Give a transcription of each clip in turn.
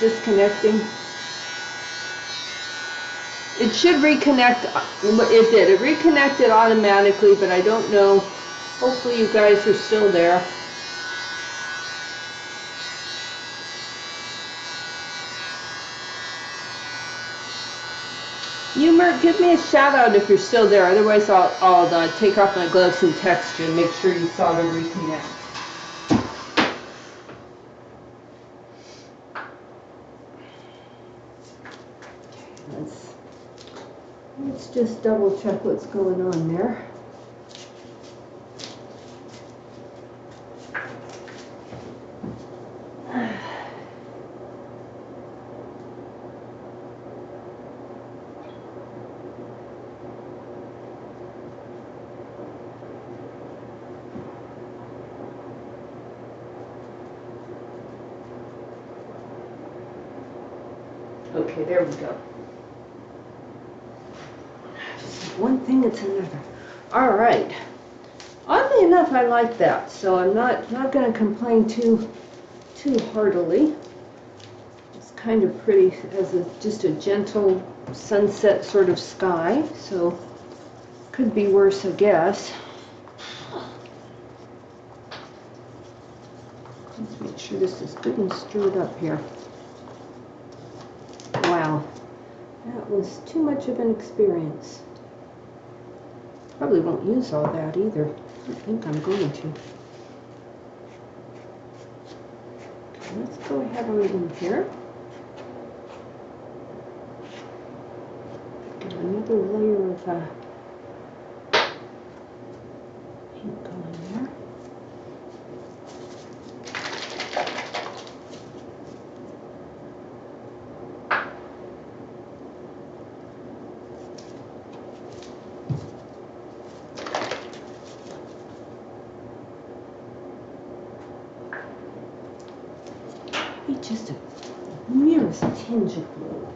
disconnecting. It should reconnect. It did. It reconnected automatically, but I don't know. Hopefully you guys are still there. Humor, give me a shout out if you're still there. Otherwise, I'll take off my gloves and text you and make sure you saw the reconnect. Let's just double check what's going on there. Okay, there we go. One thing, it's another. All right. Oddly enough, I like that, so I'm not going to complain too heartily. It's kind of pretty as just a gentle sunset sort of sky, so could be worse, I guess. Let's make sure this is good and stirred up here. Wow, that was too much of an experience. Probably won't use all that either. I don't think I'm going to. Okay, let's go ahead on in here. Get another layer of paint going there. Just a merest tinge of blue.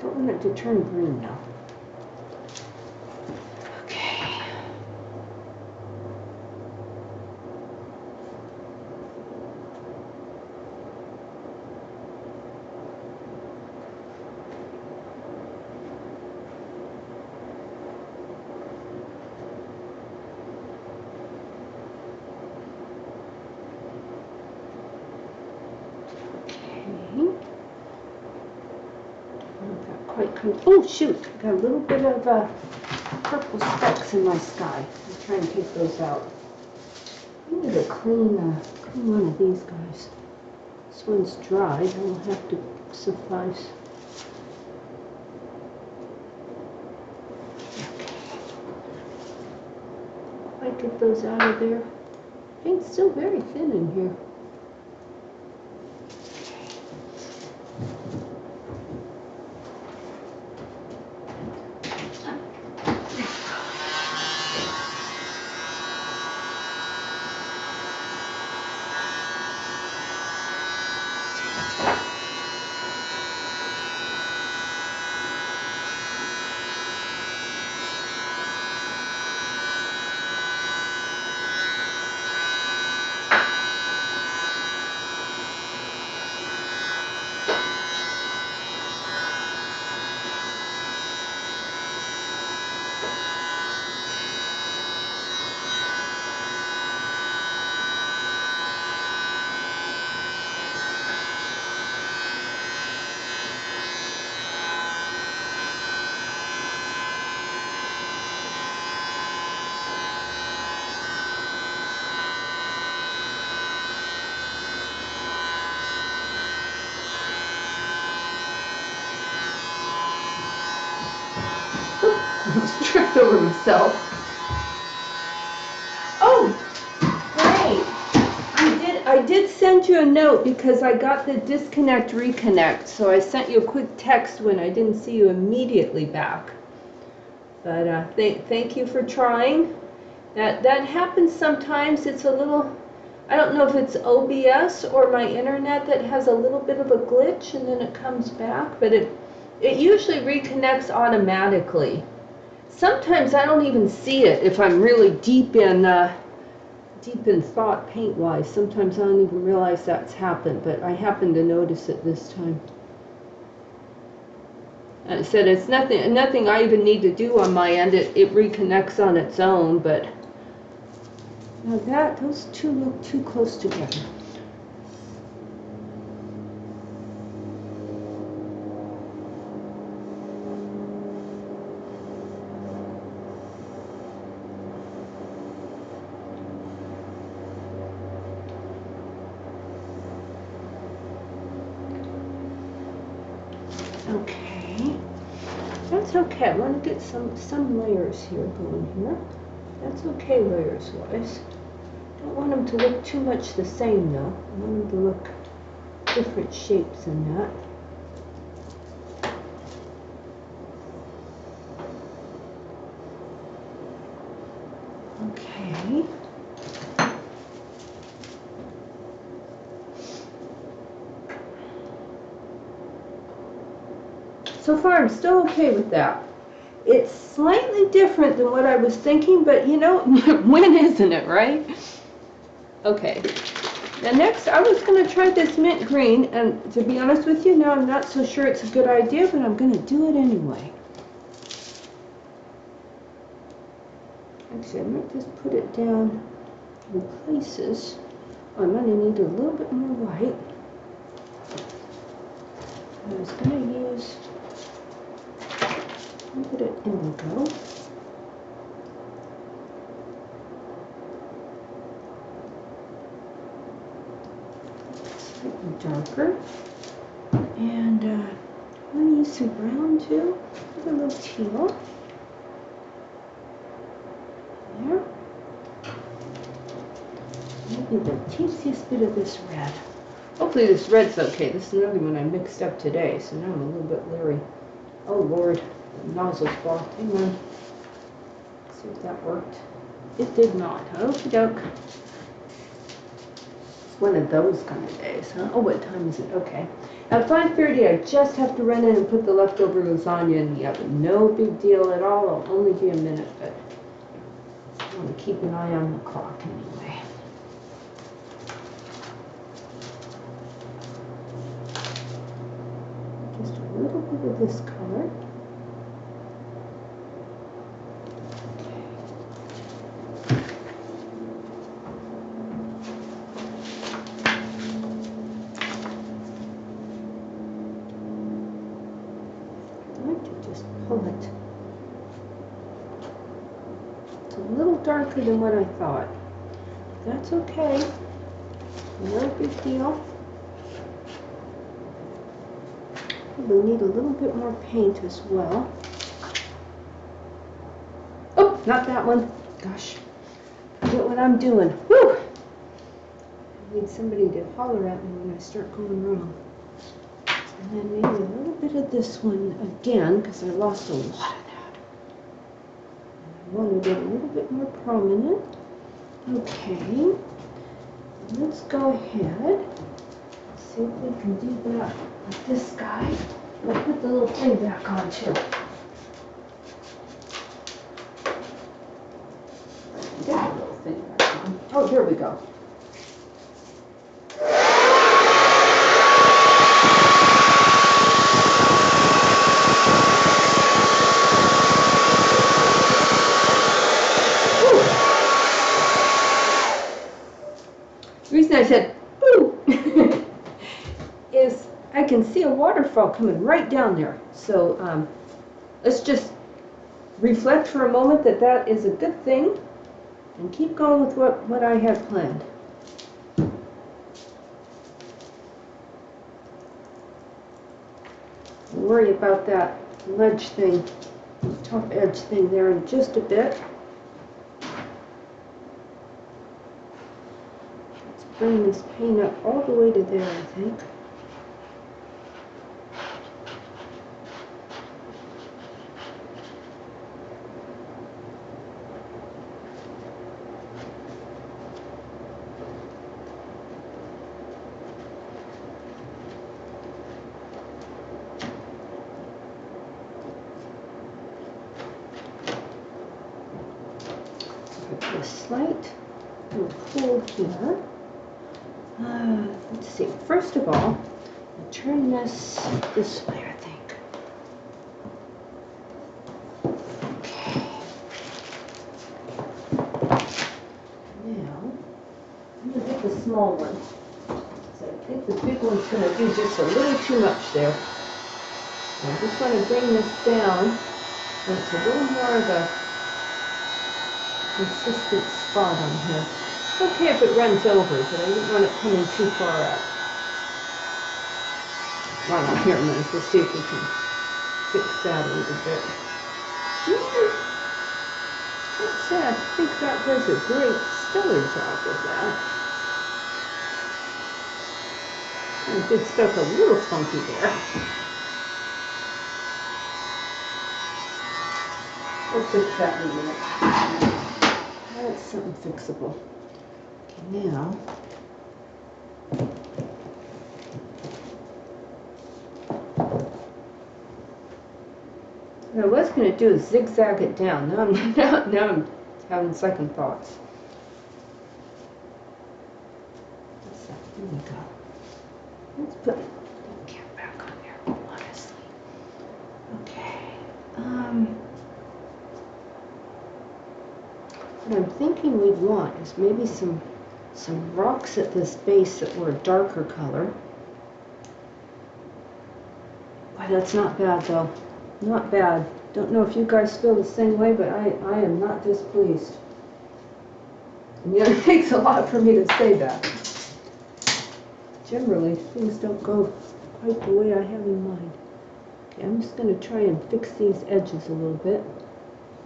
Don't want it to turn green now. Okay. Oh shoot, got a little bit of purple specks in my sky. I'll try and take those out. I need to clean one of these guys. This one's dry, that will have to suffice. If I get those out of there. Paint's still very thin in here. Tripped over myself. Oh, great. I did send you a note because I got the disconnect reconnect, so I sent you a quick text when I didn't see you immediately back. But thank you for trying. That happens sometimes. It's a little, I don't know if it's OBS or my internet that has a little bit of a glitch and then it comes back, but it usually reconnects automatically. Sometimes I don't even see it if I'm really deep in thought paint-wise. Sometimes I don't even realize that's happened, but I happened to notice it this time. And I said it's nothing I even need to do on my end. It reconnects on its own, but now those two look too close together. Okay, that's okay. I want to get some layers here going here. That's okay layers-wise. Don't want them to look too much the same though. I want them to look different shapes in that. Okay. So far I'm still okay with that. It's slightly different than what I was thinking, but you know, when isn't it, right? Okay. Now next, I was going to try this mint green, and to be honest with you, now I'm not so sure it's a good idea, but I'm going to do it anyway. Actually, I might just put it down in places. Oh, I'm going to need a little bit more white. I was going to use a little bit of indigo. Slightly darker. And I'm going to use some brown too. A little teal. There. Maybe the teeniest bit of this red. Hopefully this red's okay. This is another one I mixed up today, so now I'm a little bit leery. Oh Lord, the nozzle's blocked. Hang on. Let's see if that worked. It did not. Okie doke. It's one of those kind of days, huh? Oh, what time is it? Okay. At 5:30, I just have to run in and put the leftover lasagna in the oven. No big deal at all. It'll only be a minute, but I want to keep an eye on the clock anyway. Just a little bit of this color. Darker than what I thought. That's okay. No big deal. We need a little bit more paint as well. Oh, not that one. Gosh. Forget what I'm doing. Whew! I need somebody to holler at me when I start going wrong. And then maybe a little bit of this one again, because I lost a lot of that. I wanted it a little bit more prominent. Okay, let's go ahead. See if we can do that with this guy. I'll put the little thing back on too. Get the little thing back on. Oh, here we go. The reason I said, ooh, is I can see a waterfall coming right down there. So let's just reflect for a moment that that is a good thing and keep going with what I had planned. I'll worry about that ledge thing, top edge thing there in just a bit. Bring this paint up all the way to there, I think. A slight little pull here. Let's see. First of all, I'll turn this way, I think. Okay. Now, I'm going to get the small one. So I think the big one's going to do just a little too much there. So I just want to bring this down so it's a little more of a consistent spot on here. It's okay if it runs over, but I didn't want it coming too far out. Well, here, I'm going to see if we can fix that a little bit. That's I think that does a great, stellar job with that. I did stuff a little funky there. We'll fix that in a minute. That's something fixable. Okay, now. What I was going to do is zigzag it down. Now I'm having second thoughts. There we go. Let's put the cap back on there, honestly. Okay. What I'm thinking we'd want is maybe some rocks at this base that were a darker color. Boy, that's not bad though. Not bad. Don't know if you guys feel the same way, but I am not displeased. And yet it takes a lot for me to say that. Generally, things don't go quite the way I have in mind. Okay, I'm just going to try and fix these edges a little bit.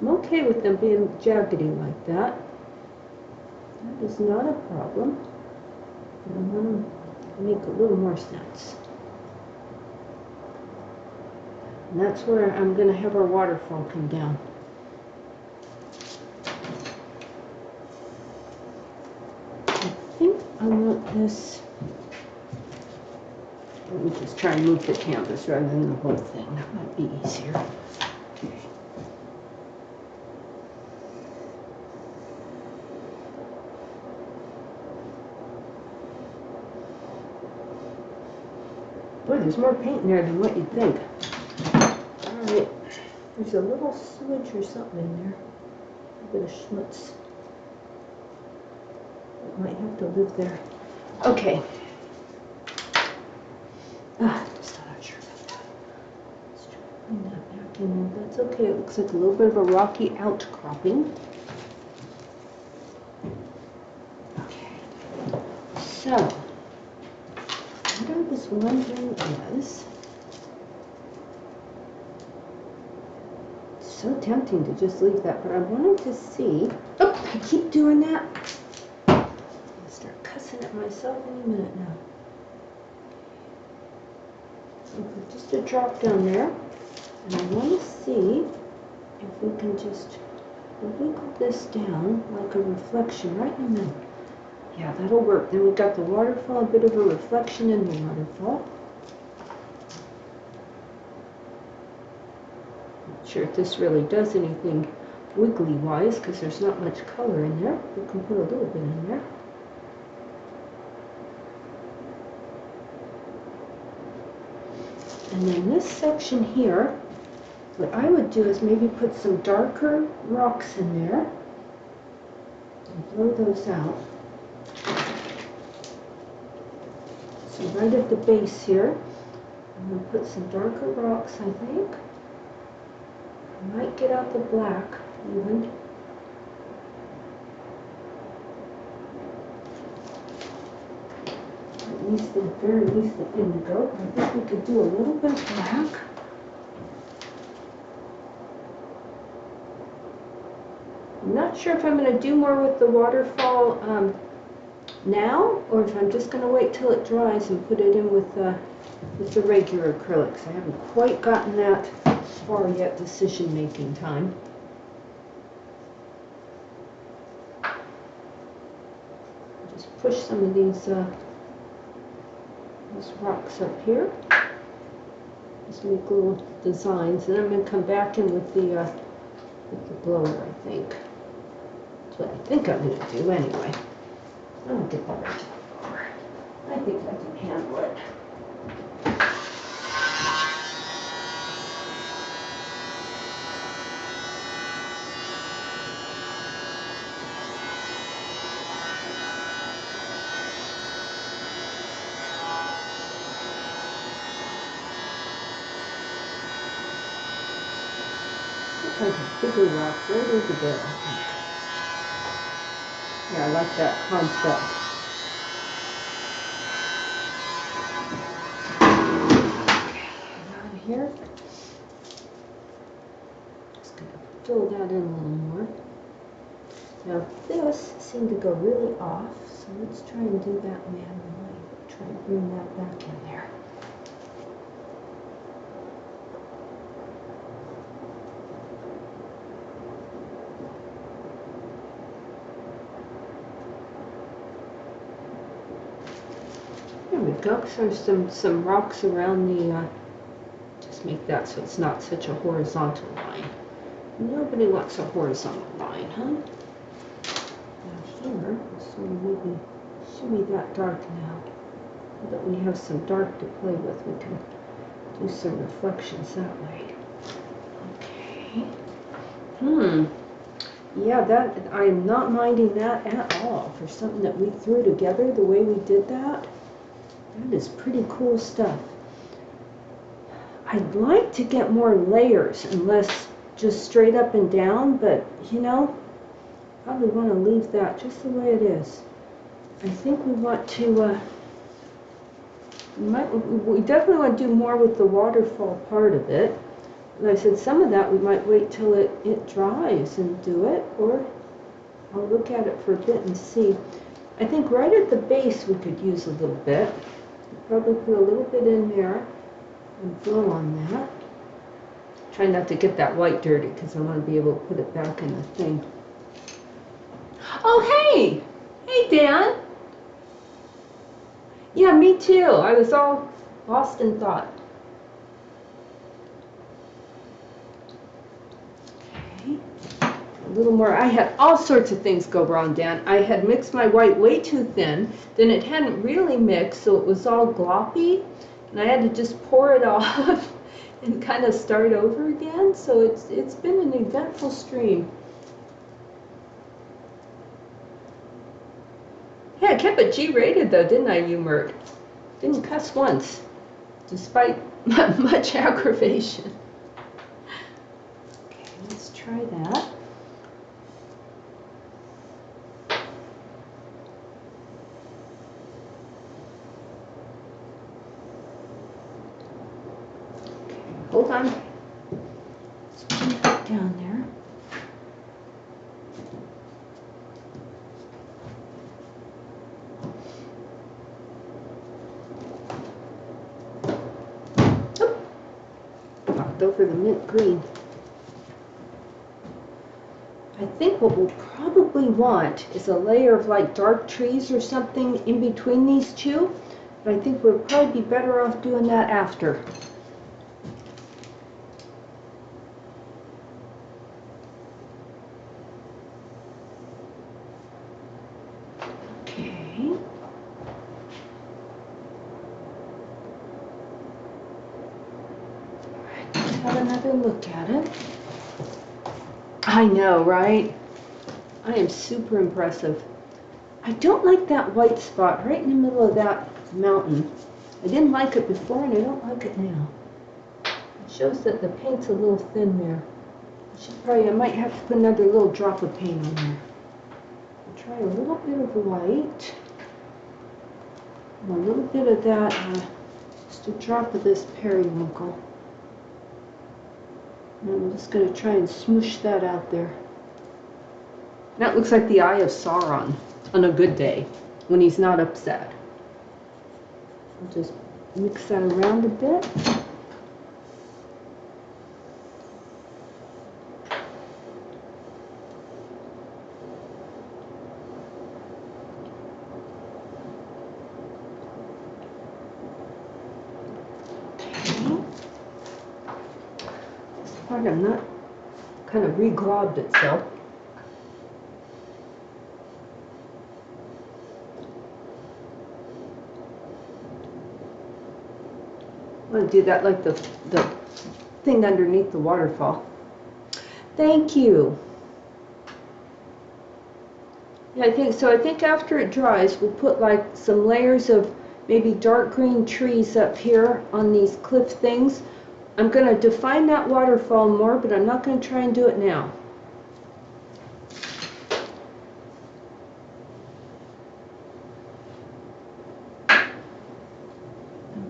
I'm okay with them being jaggedy like that. That is not a problem. But I'm going to make a little more sense. And that's where I'm going to have our waterfall come down. I think I want this. Let me just try and move the canvas rather than the whole thing. That might be easier. Okay. Boy, there's more paint in there than what you'd think. Alright, there's a little smudge or something in there. A bit of schmutz. It might have to live there. Okay. Still not sure about that. Let's try to bring that back in there. That's okay. It looks like a little bit of a rocky outcropping. Okay. So, what I was wondering is, it's so tempting to just leave that, but I wanted to see, oh, I keep doing that. I'll start cussing at myself any minute now. So put just a drop down there, and I want to see if we can just wiggle this down like a reflection right in the middle. Yeah, that'll work. Then we've got the waterfall, a bit of a reflection in the waterfall. Not sure if this really does anything wiggly-wise because there's not much color in there. We can put a little bit in there. And then this section here, what I would do is maybe put some darker rocks in there and blow those out. So right at the base here, I'm going to put some darker rocks, I think. I might get out the black even. At least, at the very least, the indigo. I think we could do a little bit of black. I'm not sure if I'm going to do more with the waterfall now, or if I'm just going to wait till it dries and put it in with the regular acrylics. I haven't quite gotten that far yet, decision-making time. Just push some of these rocks up here. Just make little designs, and I'm going to come back in with the blower, I think. what I think I'm going to do anyway. I'll get that right to the floor. I think I can handle it. Like a bigger rock right over there, I think. Yeah, I like that concept. Down here. Just gonna fill that in a little more. Now this seemed to go really off, so let's try and do that manually. Try and bring that back in there. There we go. So there's some rocks around the, just make that so it's not such a horizontal line. Nobody wants a horizontal line, huh? Now here, so maybe shimmy that dark now. Now that we have some dark to play with, we can do some reflections that way. Okay. Yeah, that I'm not minding that at all for something that we threw together the way we did that. That is pretty cool stuff. I'd like to get more layers and less just straight up and down, but you know, probably want to leave that just the way it is. I think we want to, we definitely want to do more with the waterfall part of it. Like I said, some of that we might wait till it dries and do it, or I'll look at it for a bit and see. I think right at the base we could use a little bit. Probably put a little bit in there and blow on that. Try not to get that white dirty because I want to be able to put it back in the thing. Oh, hey! Hey, Dan! Yeah, me too. I was all lost in thought. Okay. A little more. I had all sorts of things go wrong, Dan. I had mixed my white way too thin. Then it hadn't really mixed, so it was all gloppy. And I had to just pour it off and kind of start over again. So it's been an eventful stream. Yeah, I kept it G-rated though, didn't I, Umert? Didn't cuss once, despite much aggravation. Okay, let's try that. Okay, hold on. Let's put that down there. Over the mint green. I think what we'll probably want is a layer of like dark trees or something in between these two, but I think we'll probably be better off doing that after. Okay. Have another look at it. I know, right? I am super impressive. I don't like that white spot right in the middle of that mountain. I didn't like it before and I don't like it now. It shows that the paint's a little thin there. I might have to put another little drop of paint on there. I'll try a little bit of white. And a little bit of that, just a drop of this periwinkle. And I'm just going to try and smoosh that out there. That looks like the eye of Sauron on a good day, when he's not upset. I'll just mix that around a bit. This part I'm not kind of re-globbed itself. I'm going to do that like the thing underneath the waterfall. Thank you. Yeah, I think so. I think after it dries, we'll put like some layers of maybe dark green trees up here on these cliff things. I'm going to define that waterfall more, but I'm not going to try and do it now.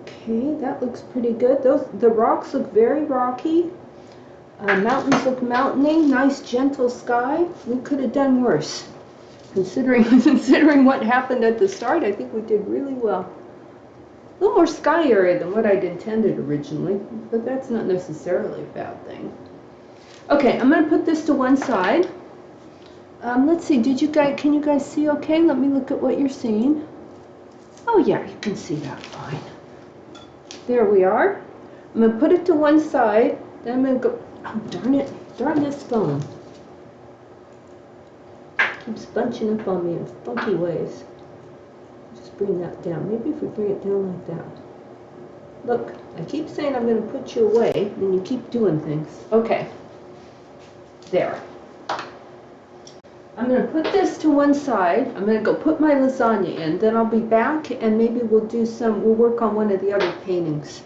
Okay, that looks pretty good. The rocks look very rocky. Mountains look mountainy. Nice gentle sky. We could have done worse. Considering what happened at the start, I think we did really well. A little more sky area than what I'd intended originally, but that's not necessarily a bad thing. Okay, I'm going to put this to one side. Let's see, can you guys see okay? Let me look at what you're seeing. Oh yeah, you can see that fine. There we are. I'm going to put it to one side, then I'm going to go, oh darn it, darn this phone. Keeps bunching up on me in funky ways. Just bring that down. Maybe if we bring it down like that. Look, I keep saying I'm going to put you away, and you keep doing things. Okay. There. I'm going to put this to one side. I'm going to go put my lasagna in. Then I'll be back, and maybe we'll work on one of the other paintings.